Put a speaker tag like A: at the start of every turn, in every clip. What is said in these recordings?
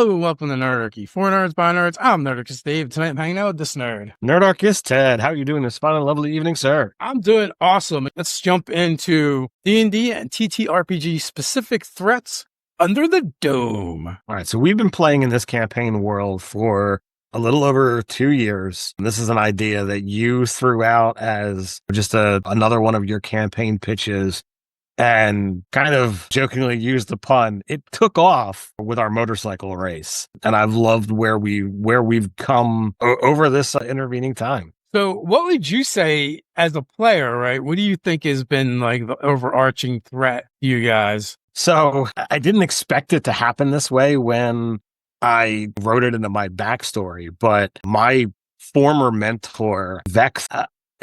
A: Hello and welcome to Nerdarchy. For nerds, by nerds, I'm Nerdarchy Dave. Tonight I'm hanging out with this nerd.
B: Nerdarchy Ted. How are you doing this fine and lovely evening, sir?
A: I'm doing awesome. Let's jump into D&D and TTRPG specific threats under the dome.
B: All right, so we've been playing in this campaign world for a little over 2 years. This is an idea that you threw out as just another one of your campaign pitches and kind of jokingly used the pun. It took off with our motorcycle race, and I've loved where we've come over this intervening time.
A: So what would you say as a player, right? What do you think has been like the overarching threat to you guys?
B: So I didn't expect it to happen this way when I wrote it into my backstory, but my former mentor, Vex,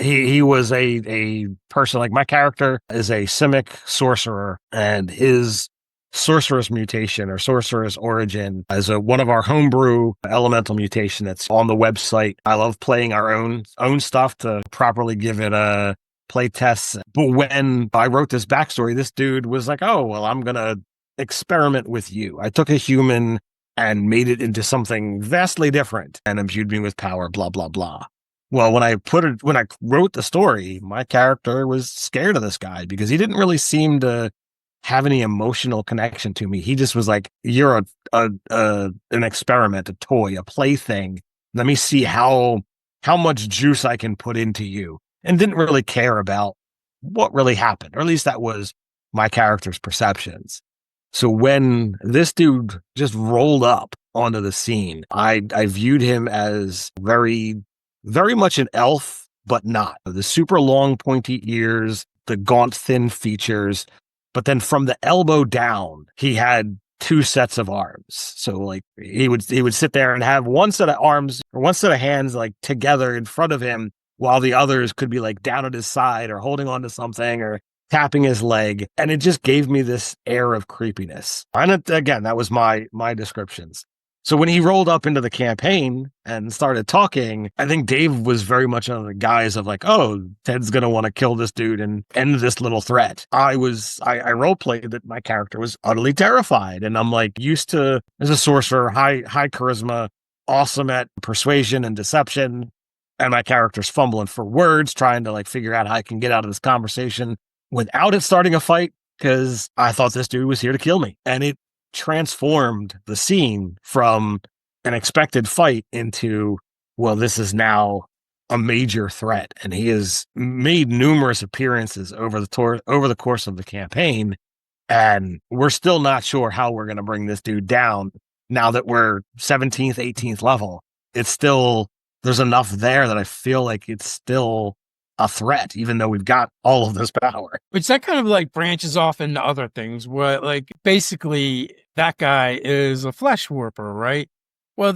B: he was a person, like my character is a Simic sorcerer, and his sorceress mutation or sorceress origin is one of our homebrew elemental mutation that's on the website. I love playing our own stuff to properly give it a play tests. But when I wrote this backstory, this dude was like, oh, well, I'm going to experiment with you. I took a human and made it into something vastly different and imbued me with power, blah, blah, blah. Well, when I wrote the story, my character was scared of this guy because he didn't really seem to have any emotional connection to me. He just was like, you're an experiment, a toy, a plaything. Let me see how much juice I can put into you. And didn't really care about what really happened, or at least that was my character's perceptions. So when this dude just rolled up onto the scene, I viewed him as very, very much an elf, but not. The super long pointy ears, the gaunt thin features, but then from the elbow down, he had 2 sets of arms. So like he would sit there and have one set of arms or one set of hands like together in front of him, while the others could be like down at his side or holding onto something or tapping his leg. And it just gave me this air of creepiness. And again, that was my descriptions. So when he rolled up into the campaign and started talking, I think Dave was very much under the guise of like, oh, Ted's going to want to kill this dude and end this little threat. I role-played that my character was utterly terrified. And I'm like used to, as a sorcerer, high charisma, awesome at persuasion and deception. And my character's fumbling for words, trying to like figure out how I can get out of this conversation without it starting a fight, because I thought this dude was here to kill me. And it transformed the scene from an expected fight into, well, this is now a major threat. And he has made numerous appearances over the course of the campaign. And we're still not sure how we're going to bring this dude down now that we're 17th, 18th level. It's still, there's enough there that I feel like it's still a threat, even though we've got all of this power.
A: Which that kind of like branches off into other things where like basically that guy is a flesh warper, right? Well,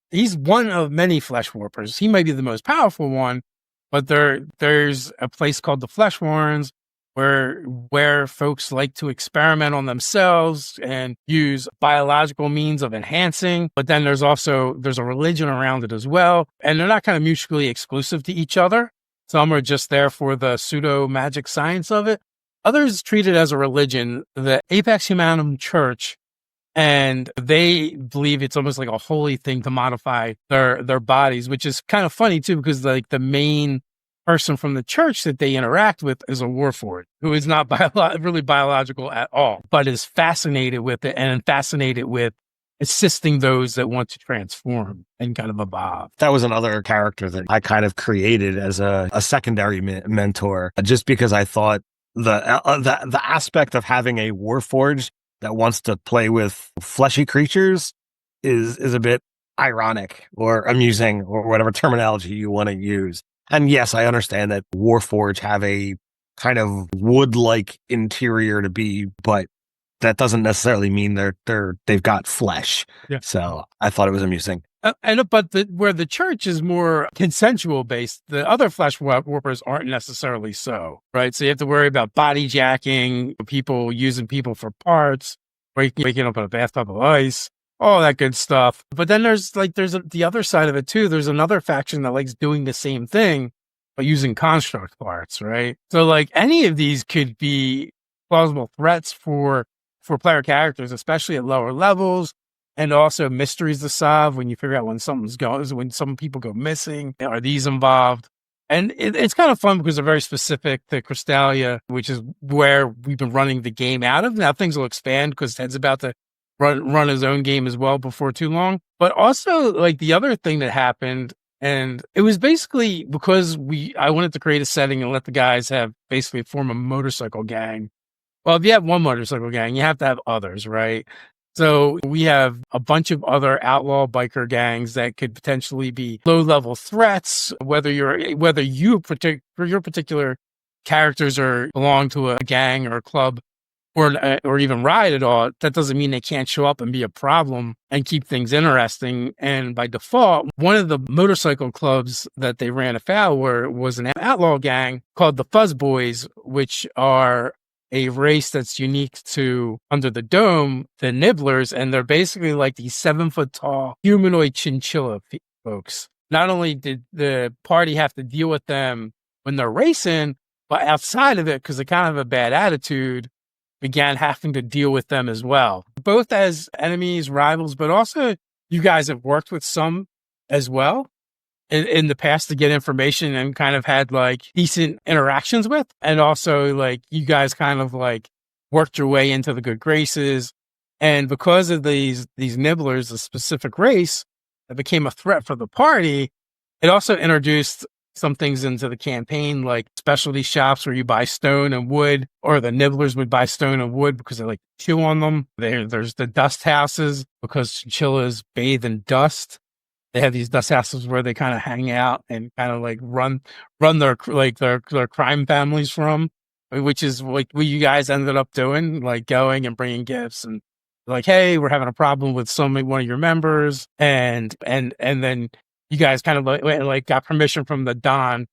A: he's one of many flesh warpers. He might be the most powerful one, but there's a place called the Flesh Warrens where folks like to experiment on themselves and use biological means of enhancing. But then there's a religion around it as well. And they're not kind of mutually exclusive to each other. Some are just there for the pseudo magic science of it. Others treat it as a religion, the Apex Humana Church, and they believe it's almost like a holy thing to modify their bodies, which is kind of funny too, because like the main person from the church that they interact with is a warforged who is not really biological at all, but is fascinated with it and fascinated with assisting those that want to transform and kind of evolve.
B: That was another character that I kind of created as a secondary mentor, just because I thought the aspect of having a warforged that wants to play with fleshy creatures is a bit ironic or amusing or whatever terminology you want to use. And yes, I understand that warforged have a kind of wood-like interior to be, but that doesn't necessarily mean they've got flesh.
A: Yeah.
B: So I thought it was amusing.
A: Where the church is more consensual based, the other flesh warpers aren't necessarily so, right? So you have to worry about body jacking, people using people for parts, waking up in a bathtub of ice, all that good stuff. But then there's the other side of it too. There's another faction that likes doing the same thing, but using construct parts, right? So like any of these could be plausible threats for player characters, especially at lower levels. and also mysteries to solve when you figure out when when some people go missing. Are these involved? And it's kind of fun because they're very specific to Crystalia, which is where we've been running the game out of. Now things will expand because Ted's about to run his own game as well before too long. But also, like, the other thing that happened, and it was basically because I wanted to create a setting and let the guys have basically form a motorcycle gang. Well, if you have one motorcycle gang, you have to have others, right? So we have a bunch of other outlaw biker gangs that could potentially be low-level threats, whether you for your particular characters belong to a gang or a club or even ride at all. That doesn't mean they can't show up and be a problem and keep things interesting. And by default, one of the motorcycle clubs that they ran afoul was an outlaw gang called the Fuzz Boys, which are a race that's unique to Under the Dome, the Nibblers, and they're basically like these 7-foot tall humanoid chinchilla folks. Not only did the party have to deal with them when they're racing, but outside of it, because they kind of have a bad attitude, began having to deal with them as well, both as enemies, rivals, but also you guys have worked with some as well in the past to get information and kind of had like decent interactions with. And also like you guys kind of like worked your way into the good graces. And because of these nibblers, a specific race that became a threat for the party, it also introduced some things into the campaign, like specialty shops where you buy stone and wood, or the nibblers would buy stone and wood because they like to chew on them. There's the dust houses because chinchillas bathe in dust. They have these dust houses where they kind of hang out and kind of like run their crime families from, which is like what you guys ended up doing, like going and bringing gifts and like, hey, we're having a problem with one of your members, and then you guys kind of like got permission from the Don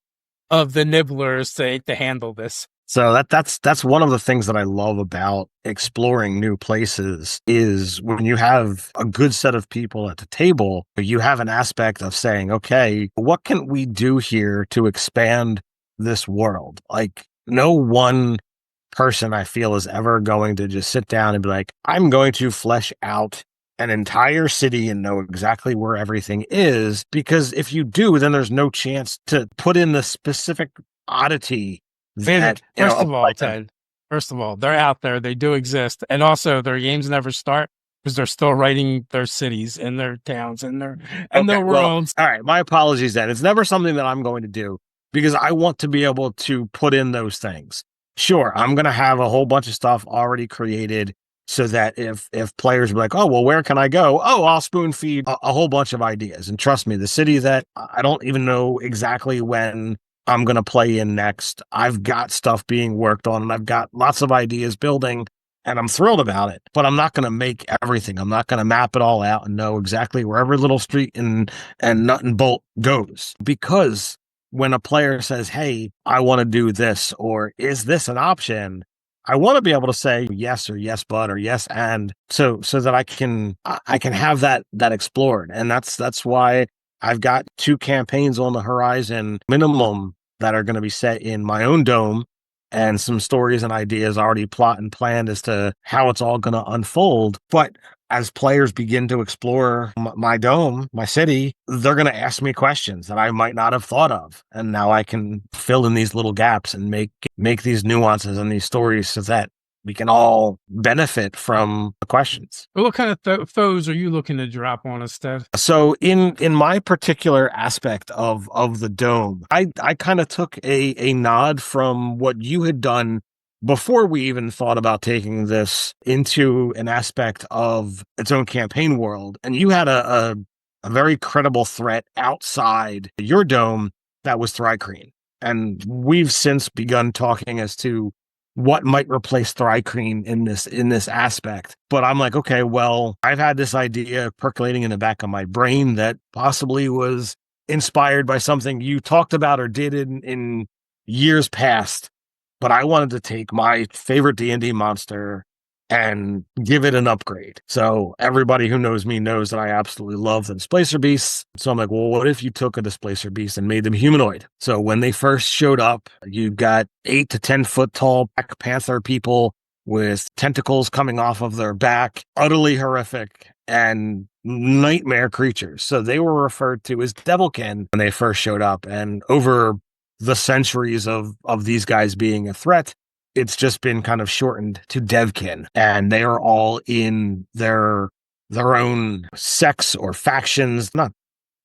A: of the Nibblers to handle this.
B: So that's one of the things that I love about exploring new places is when you have a good set of people at the table, you have an aspect of saying, okay, what can we do here to expand this world? Like no one person I feel is ever going to just sit down and be like, I'm going to flesh out an entire city and know exactly where everything is. Because if you do, then there's no chance to put in the specific oddity.
A: Ted, first of all, they're out there. They do exist. And also their games never start because they're still writing their cities and their towns and their worlds.
B: All right. My apologies then. It's never something that I'm going to do because I want to be able to put in those things. Sure, I'm going to have a whole bunch of stuff already created so that if players are like, oh, well, where can I go? Oh, I'll spoon feed a whole bunch of ideas. And trust me, the city that I don't even know exactly when I'm going to play in next, I've got stuff being worked on and I've got lots of ideas building and I'm thrilled about it, but I'm not going to make everything. I'm not going to map it all out and know exactly where every little street and nut and bolt goes, because when a player says, hey, I want to do this, or is this an option? I want to be able to say yes or yes, but, or yes, and so that I can have that explored. And that's why I've got 2 campaigns on the horizon minimum that are going to be set in my own dome, and some stories and ideas already plot and planned as to how it's all going to unfold. But as players begin to explore my dome, my city, they're going to ask me questions that I might not have thought of. And now I can fill in these little gaps and make these nuances and these stories so that we can all benefit from the questions.
A: What kind of foes are you looking to drop on us, Ted?
B: So in my particular aspect of the dome, I kind of took a nod from what you had done before we even thought about taking this into an aspect of its own campaign world. And you had a very credible threat outside your dome that was Thrycreen. And we've since begun talking as to what might replace Thrycreen in this aspect. But I'm like, okay, well, I've had this idea percolating in the back of my brain that possibly was inspired by something you talked about or did in years past. But I wanted to take my favorite D&D monster and give it an upgrade. So everybody who knows me knows that I absolutely love the Displacer Beasts. So I'm like, well, what if you took a Displacer Beast and made them humanoid? So when they first showed up, you got 8 to 10 foot tall Black Panther people with tentacles coming off of their back. Utterly horrific. and nightmare creatures. So they were referred to as Devkin when they first showed up. And over the centuries of these guys being a threat, it's just been kind of shortened to Devkin. And they are all in their own sects or factions. Not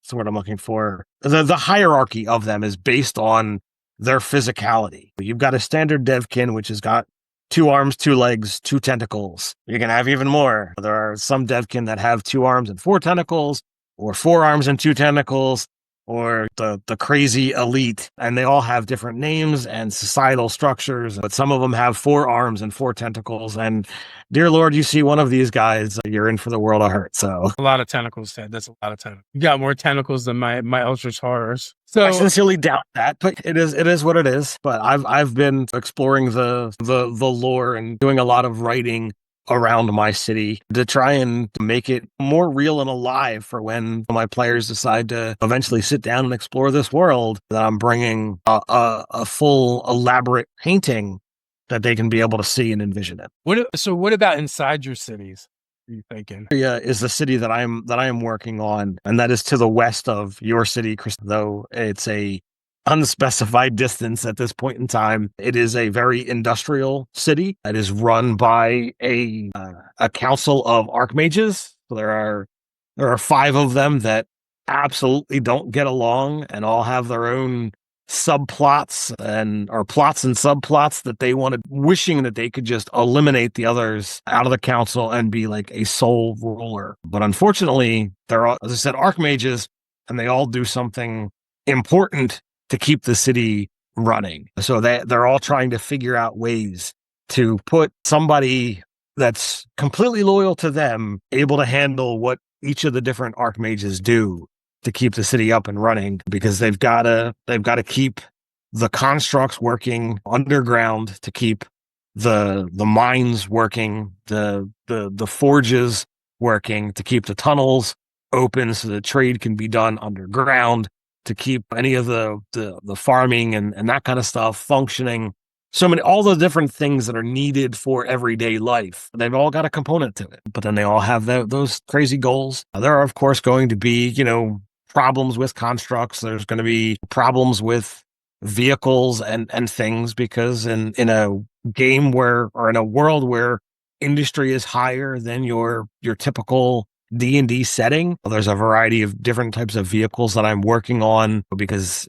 B: that's what I'm looking for. The hierarchy of them is based on their physicality. You've got a standard Devkin, which has got 2 arms, 2 legs, 2 tentacles. You can have even more. There are some Devkin that have 2 arms and 4 tentacles, or 4 arms and 2 tentacles, or the crazy elite. And they all have different names and societal structures, but some of them have 4 arms and 4 tentacles. And dear Lord, you see one of these guys, you're in for the world of hurt. So
A: a lot of tentacles, Ted. That's a lot of tentacles. You got more tentacles than my Eldritch Horrors. So
B: I sincerely doubt that, but it is what it is. But I've been exploring the lore and doing a lot of writing around my city to try and make it more real and alive for when my players decide to eventually sit down and explore this world, that I'm bringing a full elaborate painting that they can be able to see and envision it.
A: What about inside your cities? Are you thinking?
B: Is the city that I am working on, and that is to the west of your city, Chris, though it's a unspecified distance at this point in time. It is a very industrial city that is run by a council of archmages. So there are 5 of them that absolutely don't get along and all have their own subplots or plots and subplots that they wanted, wishing that they could just eliminate the others out of the council and be like a sole ruler. But unfortunately, they're all, as I said, archmages, and they all do something important to keep the city running. So they're all trying to figure out ways to put somebody that's completely loyal to them, able to handle what each of the different archmages do to keep the city up and running, because they've got to keep the constructs working underground, to keep the mines working, the forges working, to keep the tunnels open so the trade can be done underground, to keep any of the farming and that kind of stuff functioning. All the different things that are needed for everyday life, they've all got a component to it, but then they all have those crazy goals. There are, of course, going to be, problems with constructs. There's going to be problems with vehicles and things, because in a game or in a world where industry is higher than your typical D&D setting, there's a variety of different types of vehicles that I'm working on, because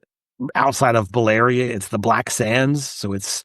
B: outside of Baleria, it's the Black Sands, so it's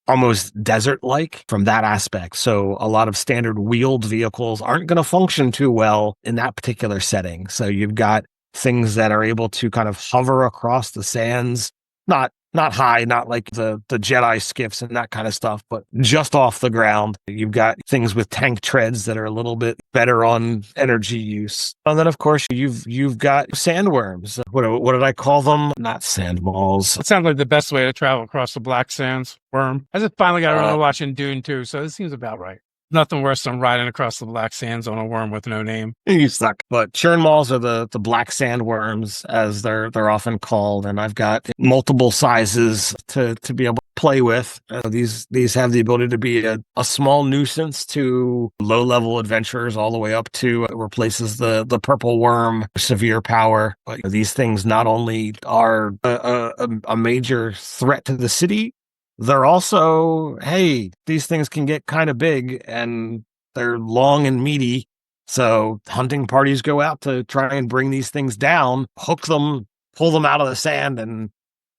B: almost desert-like from that aspect. So a lot of standard wheeled vehicles aren't going to function too well in that particular setting. So you've got things that are able to kind of hover across the sands, not high, not like the Jedi skiffs and that kind of stuff, but just off the ground. You've got things with tank treads that are a little bit better on energy use. And then, of course, you've got sandworms. What did I call them? Not sand maws.
A: It sounds like the best way to travel across the Black Sands. Worm. I just finally got around to watching Dune 2, so it seems about right. Nothing worse than riding across the Black Sands on a worm with no name.
B: You suck. But churn maws are the black sandworms, as they're often called, and I've got multiple sizes to be able to play with. These have the ability to be a small nuisance to low-level adventurers, all the way up to replaces the purple worm, severe power. But these things not only are a major threat to the city, they're also, hey, these things can get kind of big and they're long and meaty. So hunting parties go out to try and bring these things down, hook them, pull them out of the sand, and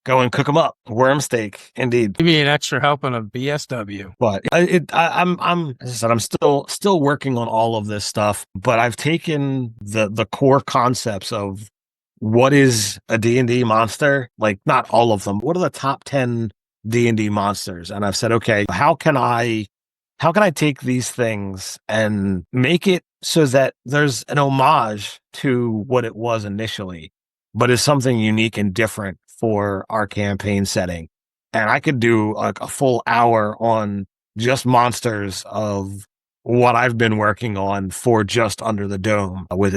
B: go and cook them up. Worm steak, indeed.
A: Give me an extra helping of BSW.
B: But I'm as I said, I'm still working on all of this stuff. But I've taken the core concepts of what is a D&D monster, like not all of them. What are the top 10 D&D monsters? And I've said, okay, how can I take these things and make it so that there's an homage to what it was initially, but is something unique and different for our campaign setting? And I could do like a full hour on just monsters of what I've been working on for just Under the Dome, with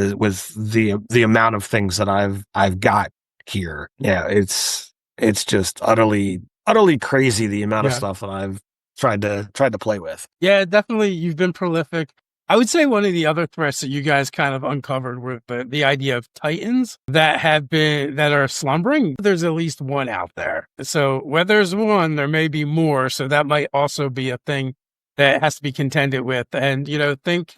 B: the amount of things that I've got here. Yeah, it's just utterly crazy, the amount of stuff that I've tried to play with.
A: Yeah, definitely. You've been prolific. I would say one of the other threats that you guys kind of uncovered were the idea of titans that are slumbering. There's at least one out there. So where there's one, there may be more. So that might also be a thing that has to be contended with. And, think,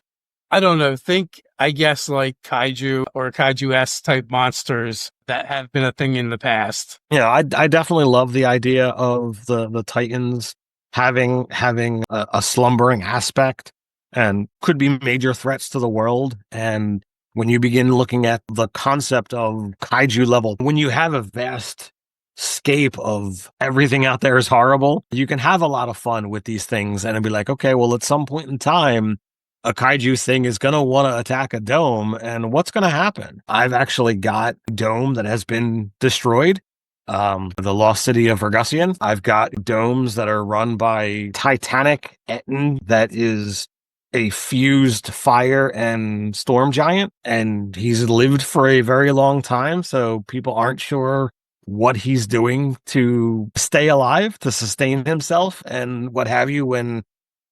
A: I guess like kaiju or kaiju-esque type monsters that have been a thing in the past.
B: Yeah, I definitely love the idea of the titans having a slumbering aspect and could be major threats to the world. And when you begin looking at the concept of kaiju level, when you have a vast scape of everything out there is horrible, you can have a lot of fun with these things and be like, okay, well, at some point in time, a kaiju thing is going to want to attack a dome, and what's going to happen? I've actually got a dome that has been destroyed. The lost city of Vergusian. I've got domes that are run by Titanic Etten that is a fused fire and storm giant, and he's lived for a very long time, so people aren't sure what he's doing to stay alive, to sustain himself, and what have you, when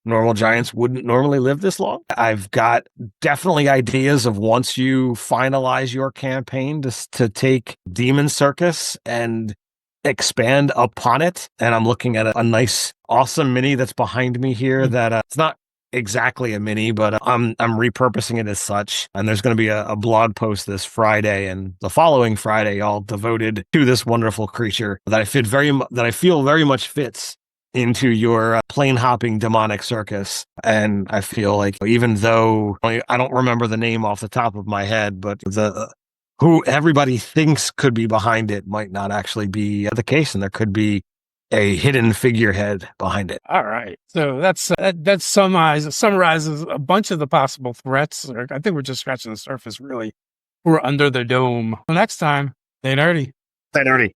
B: normal giants wouldn't normally live this long. I've got definitely ideas of once you finalize your campaign to take Demon Circus and expand upon it. And I'm looking at a nice, awesome mini that's behind me here that it's not exactly a mini, but I'm repurposing it as such. And there's going to be a blog post this Friday and the following Friday all devoted to this wonderful creature that I feel very much fits into your plane hopping demonic circus. And I feel like even though I don't remember the name off the top of my head, but who everybody thinks could be behind it might not actually be the case, and there could be a hidden figurehead behind it.
A: All right. So that summarizes a bunch of the possible threats. I think we're just scratching the surface, really. We're under the dome. Well, next time, stay nerdy.
B: Stay nerdy.